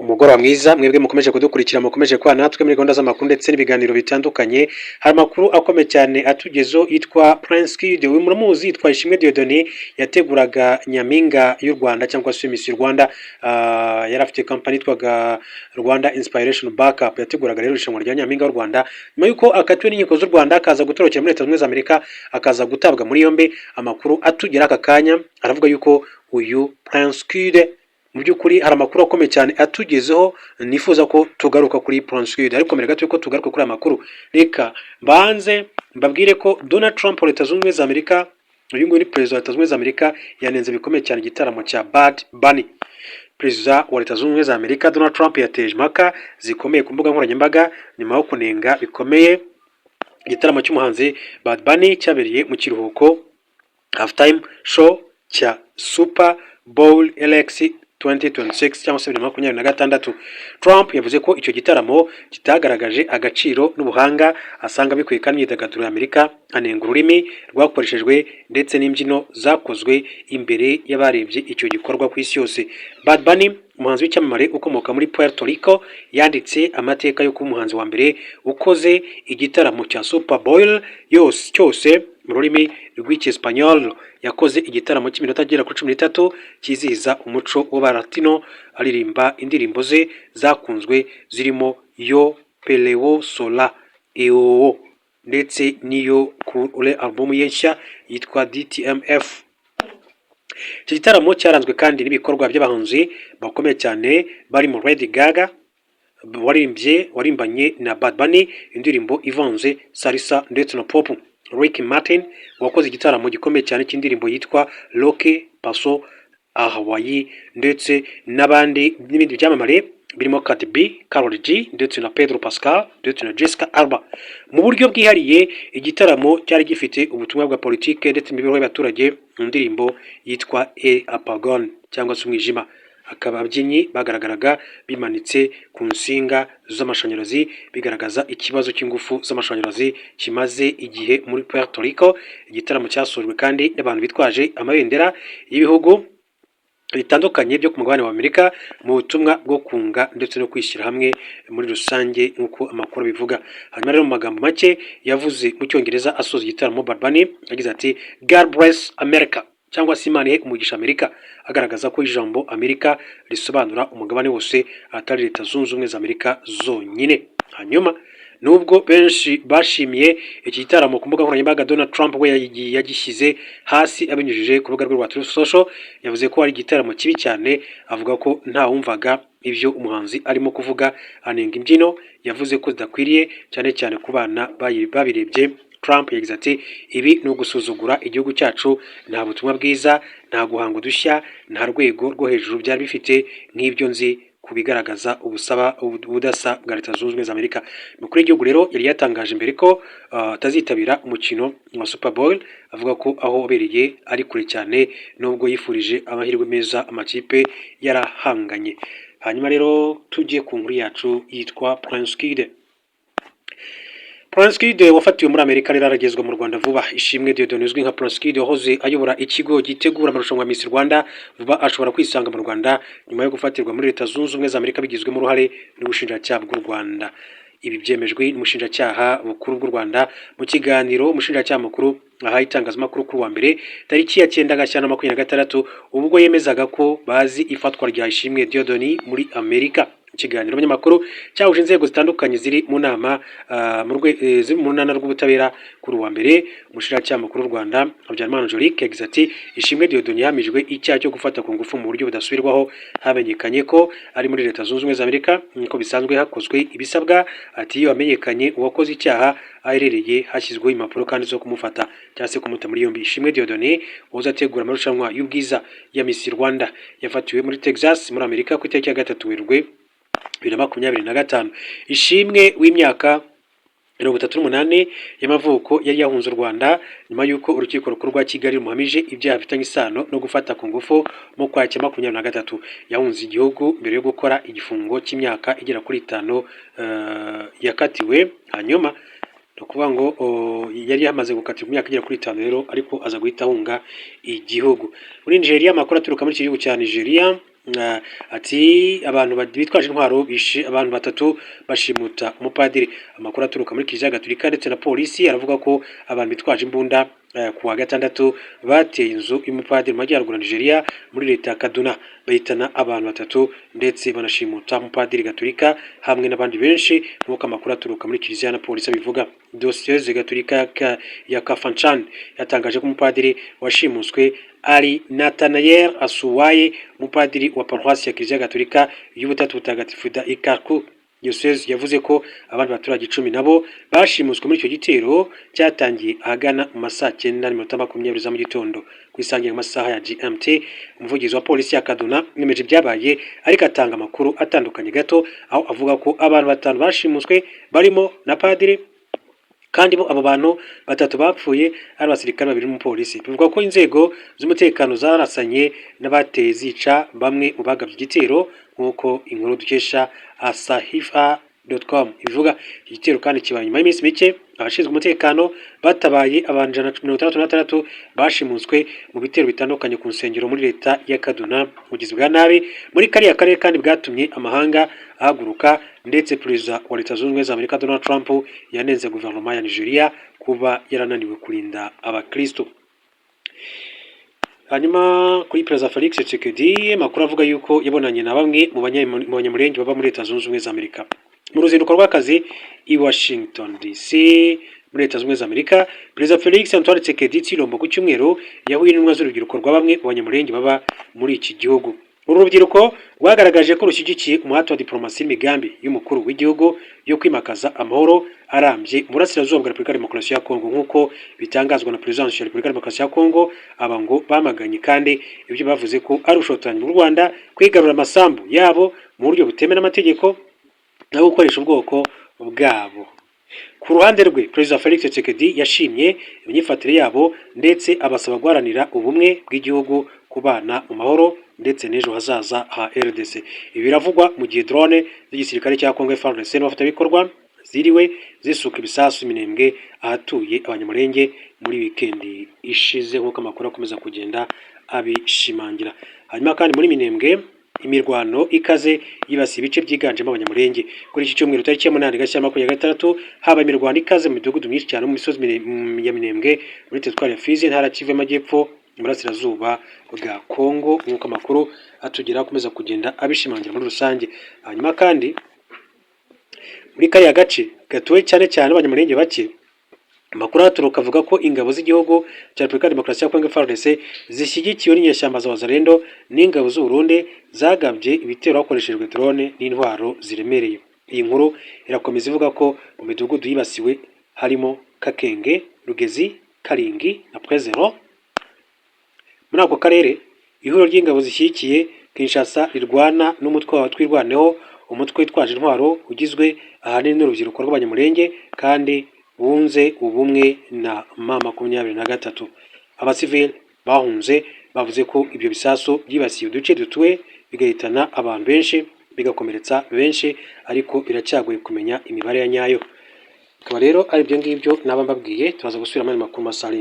Umugoroba mwiza mwebwe mukomeje kudukurikira mukomeje kwa natwe muri gahunda z'amakuru ndetse n'ibiganiro bitandukanye. Hari amakuru akomeye cyane atugezo yitwa Prince Kid, uyu muramuzi yitwa Ishimwe Dieudonné yateguraga Nyampinga y'u Rwanda cyangwa se Miss Rwanda. Yari afite kampani yitwaga Rwanda Inspiration Backup, yateguraga rero irushanwa rya Nyampinga y'u Rwanda. Nyuma yuko akatiwe n'inkiko z'u Rwanda akaza gutorokera muri Leta Zunze Ubumwe za Amerika, akaza gutabwa muri yombi. Amakuru atugera aka kanya aravuga yuko uyu Prince Kid mu by'ukuri hari amakuru akomeye cyane atugezeho, nifuza ko tugaruka kuri Prince Kid, ariko mbere gato yuko tugaruka kuri aya makuru reka mbanze mbabwire ko Donald Trump wa Leta Zunze Ubumwe za Amerika, uyu nguyu ni perezida wa Leta Zunze Ubumwe za Amerika, yanenze bikomeye cyane igitaramo cya Bad Bunny. Perezida wa Leta Zunze Ubumwe za Amerika Donald Trump yateje impaka zikomeye ku mbuga nkoranyambaga nyuma yo kunenga bikomeye igitaramo cy'umuhanzi Bad Bunny cyabereye mu kiruhuko halftime show cya Super Bowl LX 2026 cyangwa se 2026. Trump yavuze ko icyo gitaramo kitagaragaje agaciro n'ubuhanga asanga bikwiye kandi imyidagaduro ya Amerika, anenga ururimi rwakoreshejwe ndetse n'imbyino zakozwe imbere y'abarebye icyo gikorwa ku isi yose. Bad Bunny, umuhanzi w'icyamamare ukomoka muri Puerto Rico, yanditse amateka yo kuba umuhanzi wa mbere ukoze igitaramo cya Super Bowl cyose mu rurimi rw'Icyesipanyol. Yakoze igitaramo cy'iminota agera kuri 13 kizihiza umuco w'abalatino, aririmba indirimbo ze zakunzwe zirimo Yo Peleo Sola Eo ndetse niyo kuri album ye nshya yitwa DTMF. Iki gitaramo cyaranzwe kandi n'ibikorwa by'abahanzi bakomeye cyane barimo Lady Gaga warimbanye na Bad Bunny indirimbo ivanze salsa ndetse na pop, Ricky Martin wakoze igitaramo gikomeye cyane cy'indirimbo yitwa Loke Paso Hawaii ndetse n'abandi n'ibindi byamamare birimo Cardi B, Karol G ndetse na Pedro Pascal ndetse na Jessica Alba. Mu buryo bwihariye igitaramo cyari gifite ubutumwa bwa politike ndetse n'imibereho y'abaturage mu ndirimbo yitwa Apagon cyangwa se umwijima. Akaba ababyinnyi bagaragaraga bimanitse ku nsinga z'amashanyarazi bigaragaza ikibazo cy'ingufu z'amashanyarazi kimaze igihe muri Puerto Rico. Igitaramo cyasojwe kandi n'abantu bitwaje amabendera y'ibihugu bitandukanye byo ku mugabane wa Amerika mu butumwa bwo kunga ndetse no kwishyira hamwe muri rusange nk'uko amakuru bivuga. Hanyuma rero mu magambo make yavuze mu Cyongereza asoza igitaramo, Bad Bunny yagize ati God bless America cyangwa se Imana ihe umugisha Amerika, agaragaza ko ijambo Amerika risobanura umugabane wose atari Leta Zunze Ubumwe za Amerika zonyine. Hanyuma nubwo benshi bashimiye iki gitaramo ku mbuga nkoranyambaga, Donald Trump we yagishyize hasi abinyujije ku rubuga rwe rwa Truth Social. Yavuze ko ari igitaramo kibi cyane, avuga ko nta wumvaga ibyo umuhanzi arimo kuvuga, anenga imbyino yavuze ko zidakwiriye cyane cyane ku bana babirebye. Trump yagize ati ibi ni ugusuzugura igihugu cyacu, nta butumwa bwiza, nta guhanga udushya, nta rwego rwo hejuru byari bifite nk'ibyo nzi kubigaragaza ubudasa bwa Leta Zunze Ubumwe za Amerika. Umukuru w'igihugu rero yari yatangaje mbere ko atazitabira umukino wa Super Bowl, avuga ko aho wabereye ari kure cyane nubwo yifurije amahirwe meza amakipe yarahanganye. Hanyuma rero tujye ku nkuru yacu yitwa Prince Kid. Prince Kid wafatiwe muri Amerika rero aragezwa mu Rwanda vuba. Ishimwe Dieudonné uzwi nka Prince Kid wahoze ayobora ikigo gitegura amarushanwa ya Miss Rwanda, vuba ashobora kwisanga mu Rwanda nyuma yo gufatirwa muri Leta Zunze Ubumwe za Amerika bigizwemo uruhare n'ubushinjacyaha bw'u Rwanda. Ibi byemejwe n'umushinjacyaha bukuru bw'u Rwanda mu kiganiro umushinjacyaha mukuru ahaye itangazamakuru kuri wa mbere tariki ya 9 Gashyantare 2026 ubwo yemezaga ko bazi ifatwa rya Ishimwe Dieudonné muri Amerika. Ikiganiro abanyamakuru cyahuje inzego zitandukanye ziri mu nama mu runana rw'ubutabera kuri wa mbere. Umushinjacyaha mukuru w'u Rwanda Habyarimana Angelique yagize ati Ishimwe Dieudonné yahamijwe icyaha cyo gufata ku ngufu mu buryo budasubirwaho, hamenyekanye ko ari muri Leta Zunze Ubumwe za Amerika nk'uko bisanzwe hakozwe ibisabwa. Ati iyo hamenyekanye uwakoze icyaha aherereye hashyizweho impapuro kandi zo kumufata cyangwa se kumuta muri yombi. Ishimwe Dieudonné wahoze ategura amarushanwa y'ubwiza ya Miss Rwanda yafatiwe muri Texas muri Amerika ku itariki ya 3 Werurwe 2025. Ishimwe w'imyaka 38 y'amavuko yari yahunze u Rwanda nyuma y'uko urukiko rukuru rwa Kigali rumuhamije ibyaha bifitanye isano no gufata ku ngufu mu Ukwakira 2023. Yahunze igihugu mbere yo gukora igifungo cy'imyaka igera kuri 5 yakatiwe. Hanyuma no kuvuga ngo yari yamaze gukatirwa imyaka igera kuri 5 rero, ariko aza guhita ahunga igihugu. Muri Nigeria, amakuru aturuka muri iki gihugu cya Nigeria ati abantu bitwaje intwaro bishe abantu batatu bashimuta umupadiri. Amakuru aturuka muri Kiliziya Gatolika ndetse na polisi aravuga ko abantu bitwaje imbunda ku wa gatandatu bateye inzu y'umupadiri mu majyaruguru ya Nigeria muri leta ya Kaduna, bahitana abantu batatu ndetse banashimuta umupadiri Gatolika hamwe n'abandi benshi nk'uko amakuru aturuka muri Kiliziya na polisi bivuga. Diyoseze Gatolika ya Kafanchan yatangaje ko umupadiri washimuswe ari Nathaniel Asuwaye, umupadiri wa paruwasi ya Kiliziya Gatolika y'Ubutatu Butagatifu da Ikaku. Diyoseze yavuze ko abandi baturage 10 nabo bashimuswe muri icyo gitero cyatangiye ahagana mu masaha 9:20 za mu gitondo ku isangira amasaha ya GMT. Umuvugizi wa polisi ya Kaduna yemeje ibyabaye ariko atanga amakuru atandukanye gato, aho avuga ko abantu 5 bashimuswe barimo na padiri, kandi bo abo bantu 3 bapfuye ari abasirikare 2 n'umupolisi. Bivuga ko inzego z'umutekano zarasanye n'abateye zica bamwe mu bagabye igitero nk'uko inkuru dukesha asahifa.com ivuga. Igitero kandi kibaye nyuma y'iminsi mike abashinzwe umutekano batabaye abantu 166 bashimuswe mu bitero bitandukanye ku nsengero muri leta ya Kaduna. Ubugizi bwa nabi muri kariya karere kandi bwatumye amahanga ahaguruka, ndetse perezida wa Leta Zunze Ubumwe za Amerika Donald Trump yanenze guverinoma ya Nigeria kuba yarananiwe kurinda abakristo. Hanyuma kuri perezida Felix Tshisekedi, makuru avuga yuko yabonanye na bamwe mu banyamurenge baba muri Leta Zunze Ubumwe za Amerika mu ruzinduko rw'akazi i Washington DC muri Leta Zunze Ubumwe za Amerika. Perezida Felix Antoine Tshisekedi Tshilombo ku cyumweru yahuye n'intumwa z'urubyiruko rwa bamwe mu banyamurenge baba muri iki gihugu. Uru rubyiruko rwagaragaje ko rushyigikiye umuhate wa diplomasi n'imigambi y'umukuru w'igihugu yo kwimakaza amahoro arambye mu burasirazuba bwa Repubulika ya Demokarasi ya Kongo, nk'uko bitangazwa na President ya Repubulika ya Demokarasi ya Kongo. Aba ngo bamaganye kandi ibyo bavuze ko ari ushotoranye mu Rwanda kwigarura amasambu yabo mu buryo butemewe n'amategeko no gukoresha ubwoko bwabo. Ku ruhande rwe, Perezida Felix Tshisekedi yashimye imyifatire yabo ndetse abasaba guharanira ubumwe bw'igihugu, kubana mu mahoro ndetse n'ejo hazaza ha RDC. Ibi biravugwa mu gihe drone z'igisirikare cya Kongo FARDC n'abafatanyabikorwa ziriwe zisuka ibisasu Minembwe ahatuye abanyamurenge muri weekend ishize, nk'uko amakuru akomeza kugenda abishimangira. Hanyuma kandi muri Minembwe imirwano ikaze yibasiye ibice byiganjemo abanyamurenge. Kuri iki cyumweru tariki ya 8 Gashyantare 2026 haba imirwano ikaze mu midugudu myinshi cyane mu misozi ya Minembwe muri teritwari ya Fizi, ntara Kivu y'Amajyepfo mu burasirazuba bwa Kongo, nk'uko amakuru atugera akomeza kugenda abishimangira muri rusange. Hanyuma kandi muri kariya gace gatuwe cyane cyane abanyamurenge bake, amakuru aturuka avuga ko ingabo z'igihugu cya Repubulika ya Demokarasi ya Kongo FARDC zishyigikiwe n'inyeshyamba za Wazalendo n'ingabo z'u Burundi zagabye ibitero hakoreshejwe drone n'intwaro ziremereye. Iyi nkuru irakomeza ivuga ko mu midugudu yibasiwe harimo Kakenge, Rugezi, Karingi na Prezero. Muri ako karere ihuriro ry'ingabo zishyigikiye Kinshasa rirwana n'umutwe wa twirwaneho, umutwe witwaje intwaro ugizwe ahanini n'urubyiruko rw'abanyamurenge kandi bunze ubumwe na M23. Abasivili bahunze bavuze ko ibyo bisasu byibasiye uduce dutuwe bigahitana abantu benshi bigakomeretsa benshi, ariko biracyagoye kumenya imibare ya nyayo. Akaba rero ari byo ngibyo naba mbabwiye. Turaza gusubira mu makuru masari.